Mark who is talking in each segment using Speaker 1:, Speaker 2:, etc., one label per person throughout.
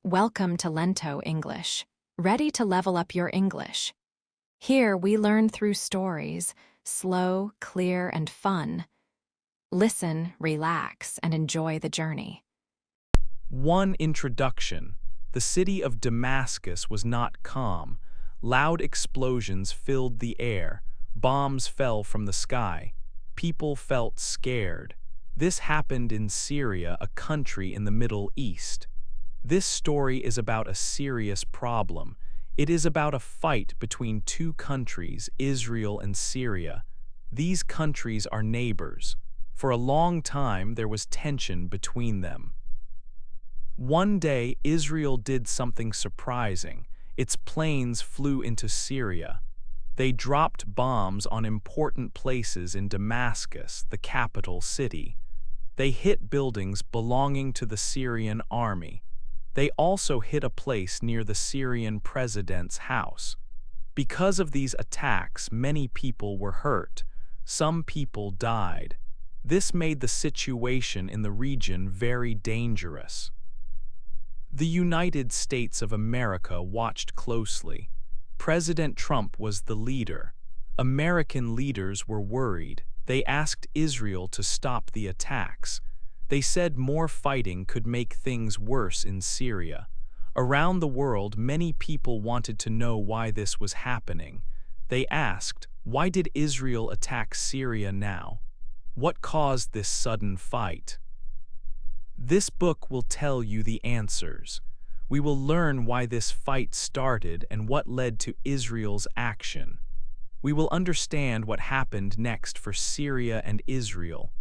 Speaker 1: Welcome to Lento English. Ready to level up your English? Here we learn through stories, slow, clear, and fun. Listen, relax, and enjoy the journey.
Speaker 2: 1. Introduction. The city of Damascus was not calm. Loud explosions filled the air. Bombs fell from the sky. People felt scared. This happened in Syria, a country in the Middle East. This story is about a serious problem. It is about a fight between two countries, Israel and Syria. These countries are neighbors. For a long time, there was tension between them. One day, Israel did something surprising. Its planes flew into Syria. They dropped bombs on important places in Damascus, the capital city. They hit buildings belonging to the Syrian army. They also hit a place near the Syrian president's house. Because of these attacks, many people were hurt. Some people died. This made the situation in the region very dangerous. The United States of America watched closely. President Trump was the leader. American leaders were worried. They asked Israel to stop the attacks. They said more fighting could make things worse in Syria. Around the world, many people wanted to know why this was happening. They asked, why did Israel attack Syria now? What caused this sudden fight? This book will tell you the answers. We will learn why this fight started and what led to Israel's action. We will understand what happened next for Syria and Israel.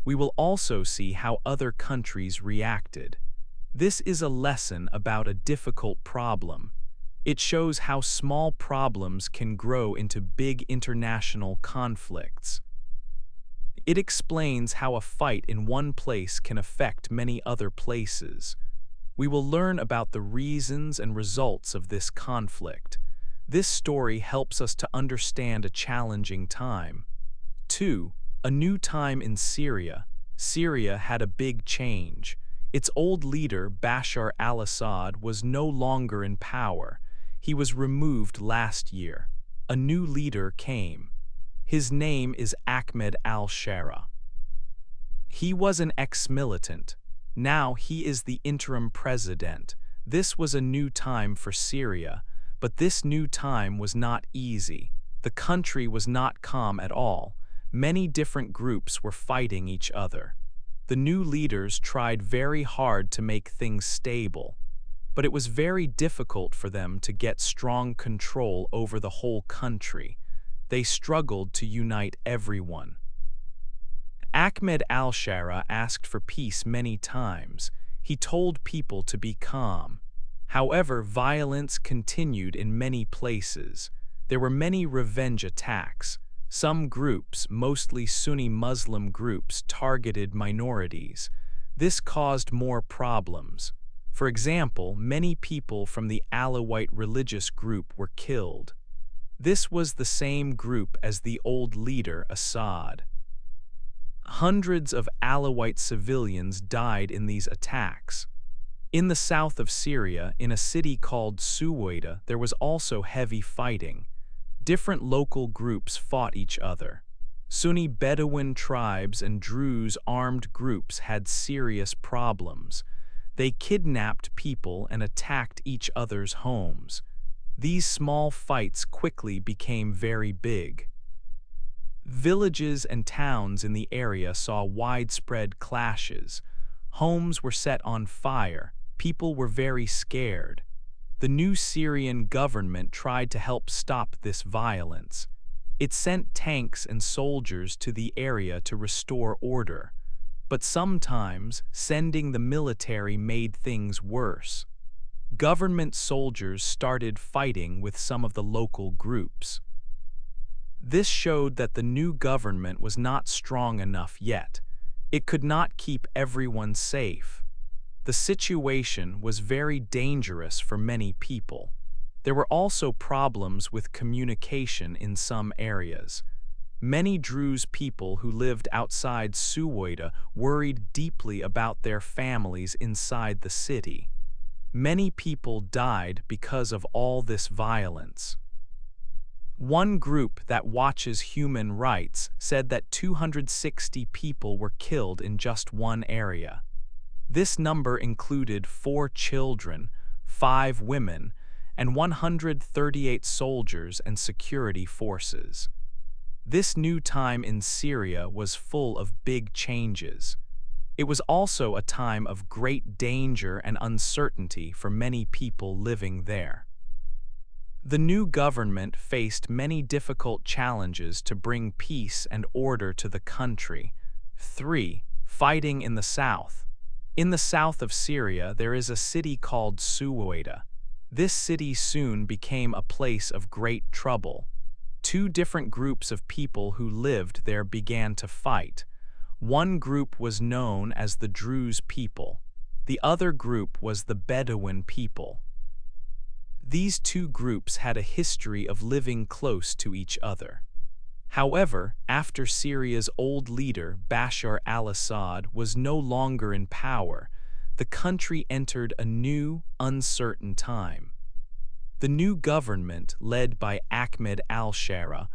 Speaker 2: We will also see how other countries reacted. This is a lesson about a difficult problem. It shows how small problems can grow into big international conflicts. It explains how a fight in one place can affect many other places. We will learn about the reasons and results of this conflict. This story helps us to understand a challenging time. 2. A new time in Syria. Syria had a big change. Its old leader, Bashar al-Assad, was no longer in power. He was removed last year. A new leader came. His name is al-Sharaa. He was an ex-militant. Now he is the interim president. This was a new time for Syria, but this new time was not easy. The country was not calm at all. Many different groups were fighting each other. The new leaders tried very hard to make things stable, but it was very difficult for them to get strong control over the whole country. They struggled to unite everyone. al-Sharaa asked for peace many times. He told people to be calm. However, violence continued in many places. There were many revenge attacks. Some groups, mostly Sunni Muslim groups, targeted minorities. This caused more problems. For example, many people from the Alawite religious group were killed. This was the same group as the old leader, Assad. Hundreds of Alawite civilians died in these attacks. In the south of Syria, in a city called Suwaida, there was also heavy fighting. Different local groups fought each other. Sunni Bedouin tribes and Druze armed groups had serious problems. They kidnapped people and attacked each other's homes. These small fights quickly became very big. Villages and towns in the area saw widespread clashes. Homes were set on fire. People were very scared. The new Syrian government tried to help stop this violence. It sent tanks and soldiers to the area to restore order. But sometimes, sending the military made things worse. Government soldiers started fighting with some of the local groups. This showed that the new government was not strong enough yet. It could not keep everyone safe. The situation was very dangerous for many people. There were also problems with communication in some areas. Many Druze people who lived outside Suwaida worried deeply about their families inside the city. Many people died because of all this violence. One group that watches human rights said that 260 people were killed in just one area. This number included 4 children, 5 women, and 138 soldiers and security forces. This new time in Syria was full of big changes. It was also a time of great danger and uncertainty for many people living there. The new government faced many difficult challenges to bring peace and order to the country. 3. Fighting in the south. In the south of Syria, there is a city called Suwaida. This city soon became a place of great trouble. 2 different groups of people who lived there began to fight. One group was known as the Druze people. The other group was the Bedouin people. These 2 groups had a history of living close to each other. However, after Syria's old leader, Bashar al-Assad, was no longer in power, the country entered a new, uncertain time. The new government, led by al-Sharaa,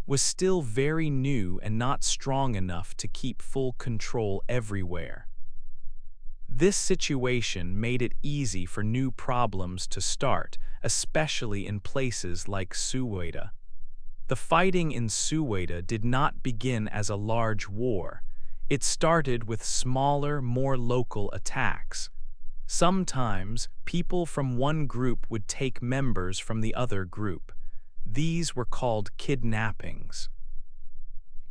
Speaker 2: was still very new and not strong enough to keep full control everywhere. This situation made it easy for new problems to start, especially in places like Suwaida. The fighting in Suwaida did not begin as a large war. It started with smaller, more local attacks. Sometimes, people from one group would take members from the other group. These were called kidnappings.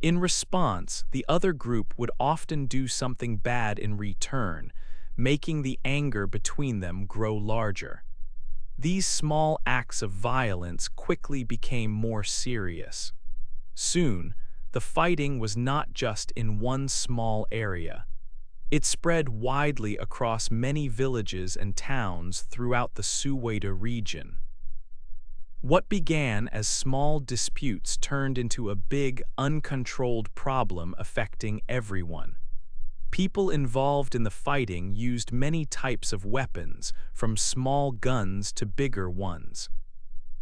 Speaker 2: In response, the other group would often do something bad in return, making the anger between them grow larger. These small acts of violence quickly became more serious. Soon, the fighting was not just in one small area. It spread widely across many villages and towns throughout the Suwaida region. What began as small disputes turned into a big, uncontrolled problem affecting everyone. People involved in the fighting used many types of weapons, from small guns to bigger ones.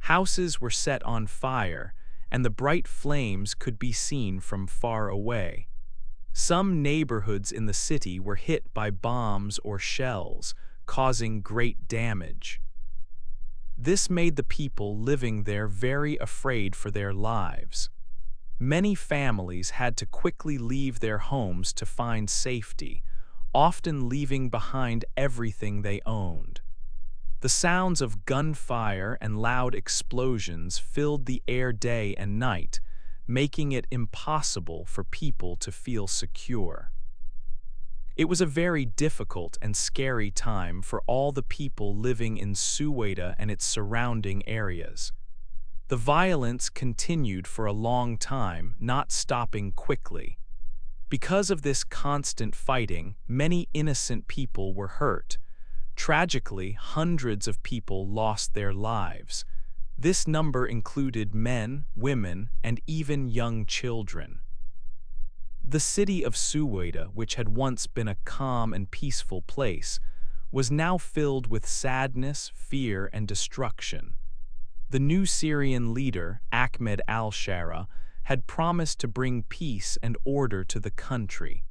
Speaker 2: Houses were set on fire, and the bright flames could be seen from far away. Some neighborhoods in the city were hit by bombs or shells, causing great damage. This made the people living there very afraid for their lives. Many families had to quickly leave their homes to find safety, often leaving behind everything they owned. The sounds of gunfire and loud explosions filled the air day and night, making it impossible for people to feel secure. It was a very difficult and scary time for all the people living in Suwaida and its surrounding areas. The violence continued for a long time, not stopping quickly. Because of this constant fighting, many innocent people were hurt. Tragically, hundreds of people lost their lives. This number included men, women, and even young children. The city of Suwaida, which had once been a calm and peaceful place, was now filled with sadness, fear, and destruction. The new Syrian leader, al-Sharaa, had promised to bring peace and order to the country.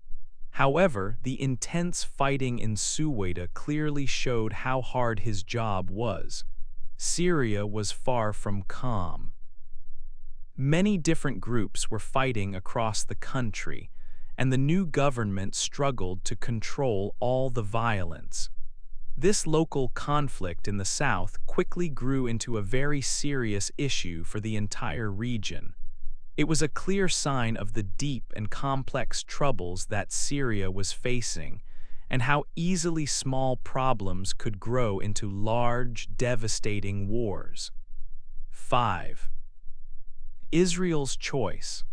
Speaker 2: However, the intense fighting in Suwaida clearly showed how hard his job was. Syria was far from calm. Many different groups were fighting across the country, and the new government struggled to control all the violence. This local conflict in the south quickly grew into a very serious issue for the entire region. It was a clear sign of the deep and complex troubles that Syria was facing, and how easily small problems could grow into large, devastating wars. 5. Israel's choice.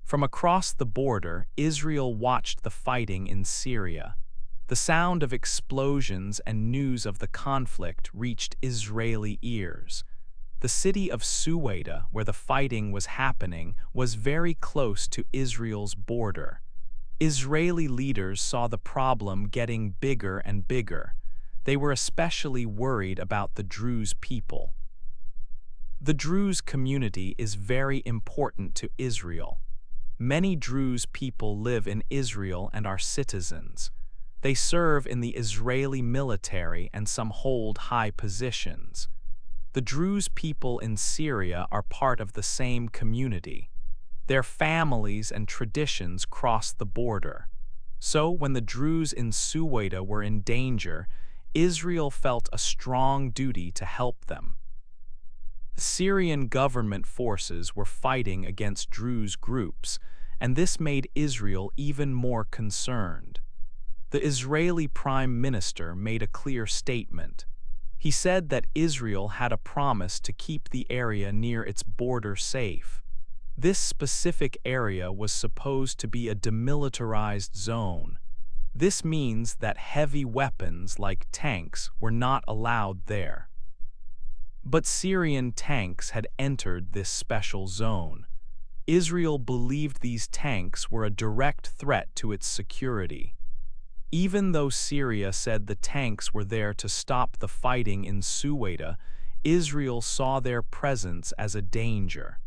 Speaker 2: From across the border, Israel watched the fighting in Syria. The sound of explosions and news of the conflict reached Israeli ears. The city of Suwaida, where the fighting was happening, was very close to Israel's border. Israeli leaders saw the problem getting bigger and bigger. They were especially worried about the Druze people. The Druze community is very important to Israel. Many Druze people live in Israel and are citizens. They serve in the Israeli military and some hold high positions. The Druze people in Syria are part of the same community. Their families and traditions cross the border. So when the Druze in Suwaida were in danger, Israel felt a strong duty to help them. Syrian government forces were fighting against Druze groups, and this made Israel even more concerned. The Israeli Prime Minister made a clear statement. He said that Israel had a promise to keep the area near its border safe. This specific area was supposed to be a demilitarized zone. This means that heavy weapons like tanks were not allowed there. But Syrian tanks had entered this special zone. Israel believed these tanks were a direct threat to its security. Even though Syria said the tanks were there to stop the fighting in Suwaida, Israel saw their presence as a danger.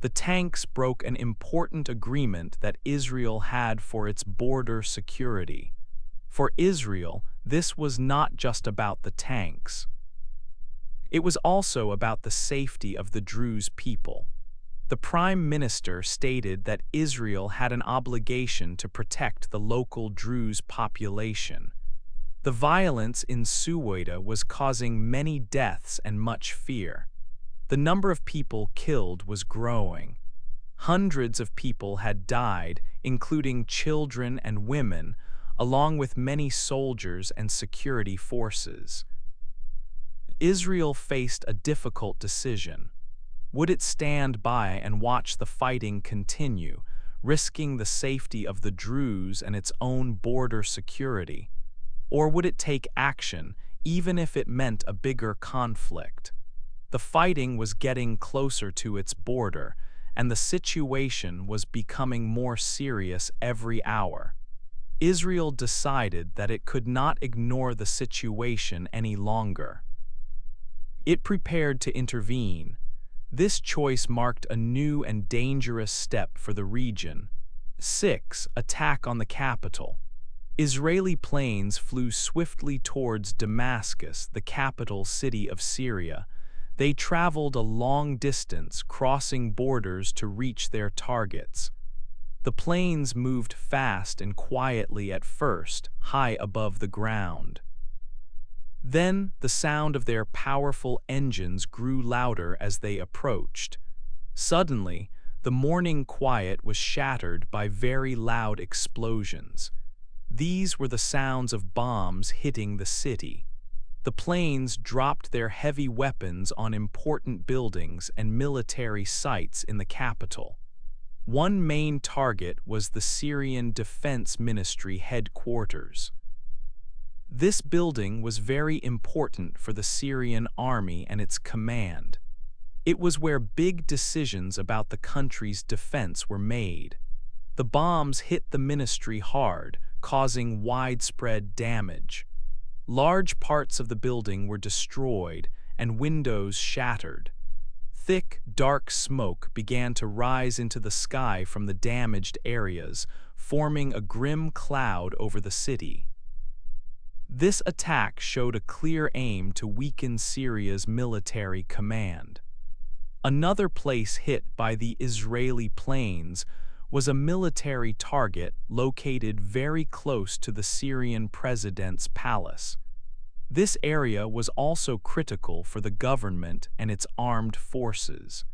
Speaker 2: The tanks broke an important agreement that Israel had for its border security. For Israel, this was not just about the tanks. It was also about the safety of the Druze people. The Prime Minister stated that Israel had an obligation to protect the local Druze population. The violence in Suwaida was causing many deaths and much fear. The number of people killed was growing. Hundreds of people had died, including children and women, along with many soldiers and security forces. Israel faced a difficult decision. Would it stand by and watch the fighting continue, risking the safety of the Druze and its own border security? Or would it take action, even if it meant a bigger conflict? The fighting was getting closer to its border, and the situation was becoming more serious every hour. Israel decided that it could not ignore the situation any longer. It prepared to intervene. This choice marked a new and dangerous step for the region. 6. Attack on the capital. Israeli planes flew swiftly towards Damascus, the capital city of Syria. They traveled a long distance, crossing borders to reach their targets. The planes moved fast and quietly at first, high above the ground. Then the sound of their powerful engines grew louder as they approached. Suddenly, the morning quiet was shattered by very loud explosions. These were the sounds of bombs hitting the city. The planes dropped their heavy weapons on important buildings and military sites in the capital. One main target was the Syrian Defense Ministry headquarters. This building was very important for the Syrian army and its command. It was where big decisions about the country's defense were made. The bombs hit the ministry hard, causing widespread damage. Large parts of the building were destroyed and windows shattered. Thick, dark smoke began to rise into the sky from the damaged areas, forming a grim cloud over the city. This attack showed a clear aim to weaken Syria's military command. Another place hit by the Israeli planes was a military target located very close to the Syrian president's palace. This area was also critical for the government and its armed forces.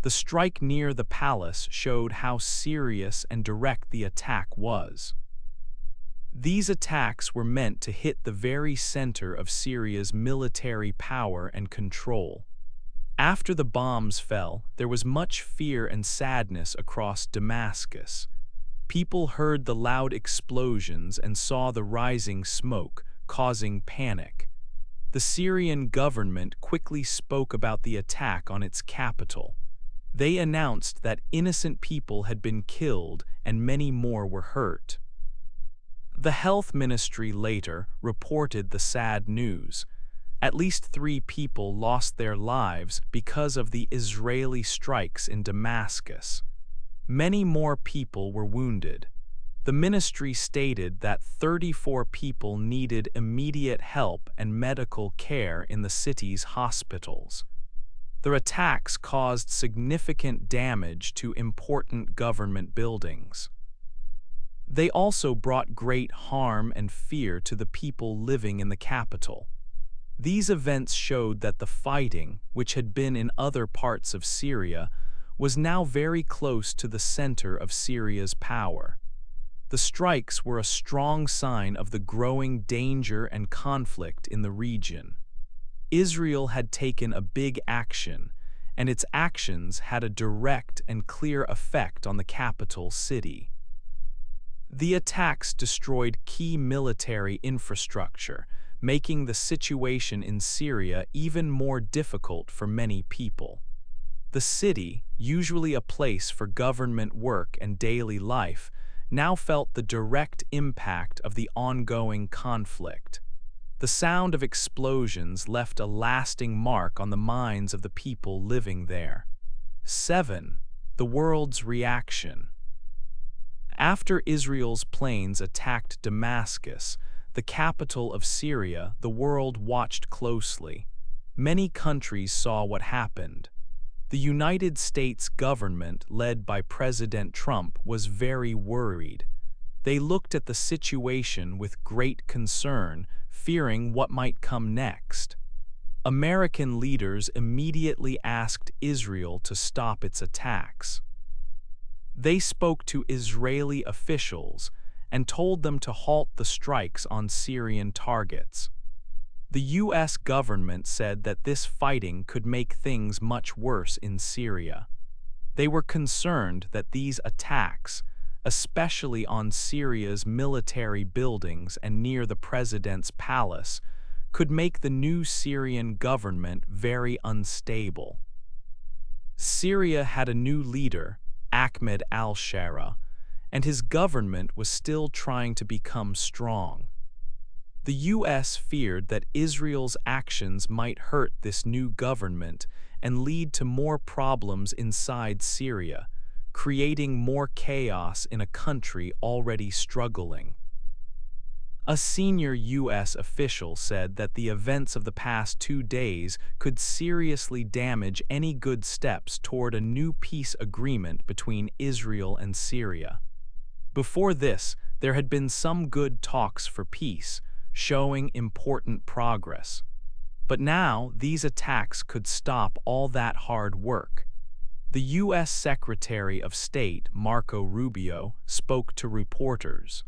Speaker 2: The strike near the palace showed how serious and direct the attack was. These attacks were meant to hit the very center of Syria's military power and control. After the bombs fell, there was much fear and sadness across Damascus. People heard the loud explosions and saw the rising smoke, causing panic. The Syrian government quickly spoke about the attack on its capital. They announced that innocent people had been killed and many more were hurt. The health ministry later reported the sad news. At least 3 people lost their lives because of the Israeli strikes in Damascus. Many more people were wounded. The ministry stated that 34 people needed immediate help and medical care in the city's hospitals. The attacks caused significant damage to important government buildings. They also brought great harm and fear to the people living in the capital. These events showed that the fighting, which had been in other parts of Syria, was now very close to the center of Syria's power. The strikes were a strong sign of the growing danger and conflict in the region. Israel had taken a big action, and its actions had a direct and clear effect on the capital city. The attacks destroyed key military infrastructure, making the situation in Syria even more difficult for many people. The city, usually a place for government work and daily life, now felt the direct impact of the ongoing conflict. The sound of explosions left a lasting mark on the minds of the people living there. 7. The world's reaction. After Israel's planes attacked Damascus, the capital of Syria, the world watched closely. Many countries saw what happened. The United States government, led by President Trump, was very worried. They looked at the situation with great concern, fearing what might come next. American leaders immediately asked Israel to stop its attacks. They spoke to Israeli officials and told them to halt the strikes on Syrian targets. The U.S. government said that this fighting could make things much worse in Syria. They were concerned that these attacks, especially on Syria's military buildings and near the president's palace, could make the new Syrian government very unstable. Syria had a new leader, al-Sharaa, and his government was still trying to become strong. The U.S. feared that Israel's actions might hurt this new government and lead to more problems inside Syria, creating more chaos in a country already struggling. A senior U.S. official said that the events of the past 2 days could seriously damage any good steps toward a new peace agreement between Israel and Syria. Before this, there had been some good talks for peace, showing important progress. But now, these attacks could stop all that hard work. The U.S. Secretary of State, Marco Rubio, spoke to reporters.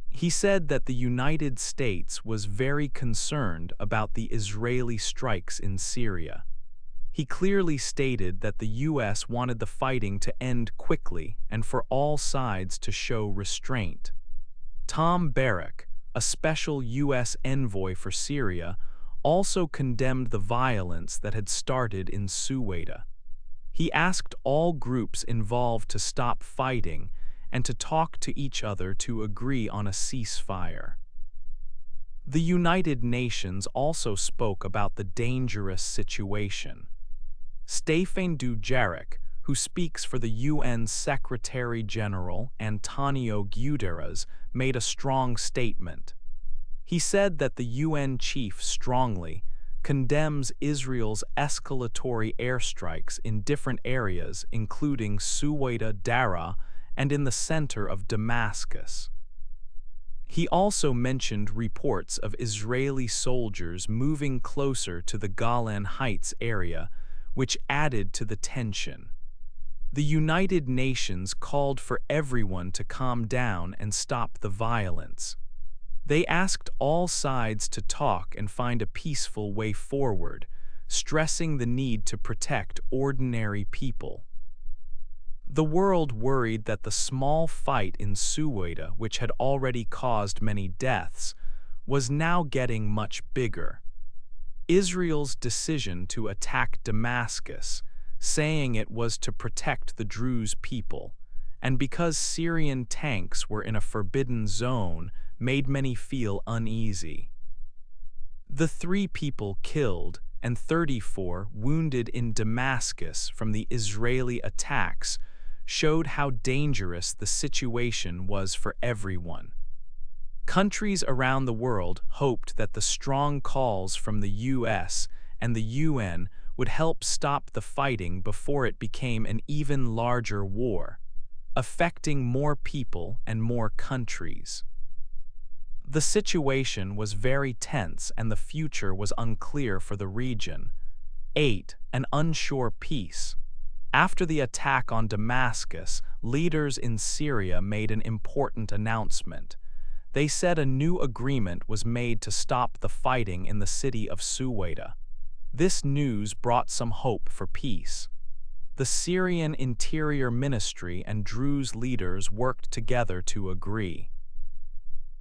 Speaker 2: He said that the United States was very concerned about the Israeli strikes in Syria. He clearly stated that the U.S. wanted the fighting to end quickly and for all sides to show restraint. Tom Barrack, a special U.S. envoy for Syria, also condemned the violence that had started in Suwaida. He asked all groups involved to stop fighting and to talk to each other to agree on a ceasefire. The United Nations also spoke about the dangerous situation. Stéphane Dujarric, who speaks for the UN Secretary-General Antonio Guterres, made a strong statement. He said that the UN chief strongly condemns Israel's escalatory airstrikes in different areas, including Suwaida, Daraa, and in the center of Damascus. He also mentioned reports of Israeli soldiers moving closer to the Golan Heights area, which added to the tension. The United Nations called for everyone to calm down and stop the violence. They asked all sides to talk and find a peaceful way forward, stressing the need to protect ordinary people. The world worried that the small fight in Suwaida, which had already caused many deaths, was now getting much bigger. Israel's decision to attack Damascus, saying it was to protect the Druze people, and because Syrian tanks were in a forbidden zone, made many feel uneasy. The 3 people killed and 34 wounded in Damascus from the Israeli attacks showed how dangerous the situation was for everyone. Countries around the world hoped that the strong calls from the US and the UN would help stop the fighting before it became an even larger war, affecting more people and more countries. The situation was very tense and the future was unclear for the region. 8. An unsure peace. After the attack on Damascus, leaders in Syria made an important announcement. They said a new agreement was made to stop the fighting in the city of Suwaida. This news brought some hope for peace. The Syrian Interior Ministry and Druze leaders worked together to agree.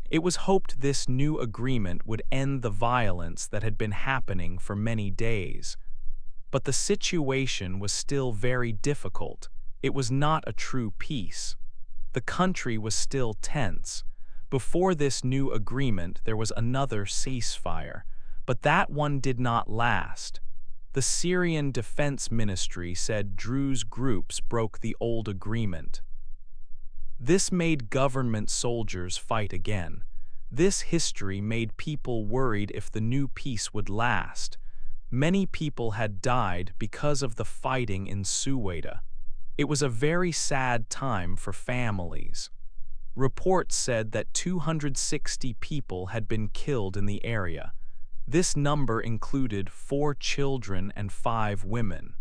Speaker 2: It was hoped this new agreement would end the violence that had been happening for many days. But the situation was still very difficult. It was not a true peace. The country was still tense. Before this new agreement, there was another ceasefire, but that one did not last. The Syrian Defense Ministry said Druze groups broke the old agreement. This made government soldiers fight again. This history made people worried if the new peace would last. Many people had died because of the fighting in Suwaida. It was a very sad time for families. Reports said that 260 people had been killed in the area. This number included 4 children and 5 women.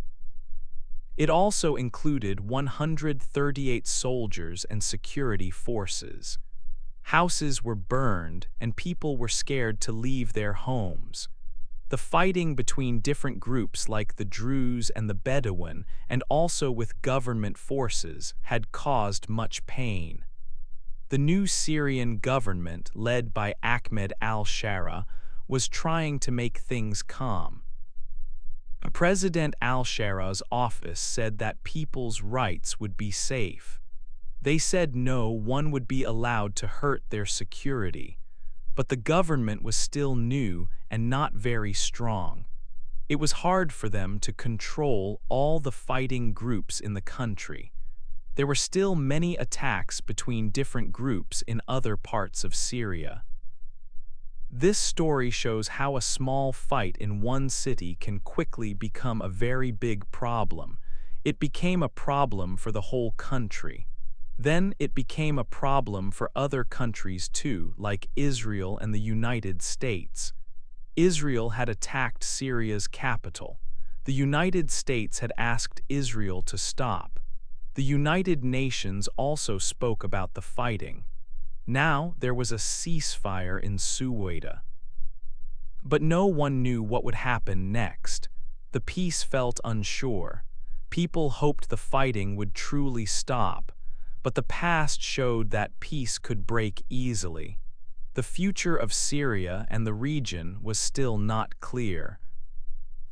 Speaker 2: It also included 138 soldiers and security forces. Houses were burned and people were scared to leave their homes. The fighting between different groups like the Druze and the Bedouin, and also with government forces, had caused much pain. The new Syrian government, led by Ahmed al-Sharaa, was trying to make things calm. President al-Sharaa's office said that people's rights would be safe. They said no one would be allowed to hurt their security. But the government was still new and not very strong. It was hard for them to control all the fighting groups in the country. There were still many attacks between different groups in other parts of Syria. This story shows how a small fight in one city can quickly become a very big problem. It became a problem for the whole country. Then it became a problem for other countries too, like Israel and the United States. Israel had attacked Syria's capital. The United States had asked Israel to stop. The United Nations also spoke about the fighting. Now there was a ceasefire in Suwaida. But no one knew what would happen next. The peace felt unsure. People hoped the fighting would truly stop, but the past showed that peace could break easily. The future of Syria and the region was still not clear.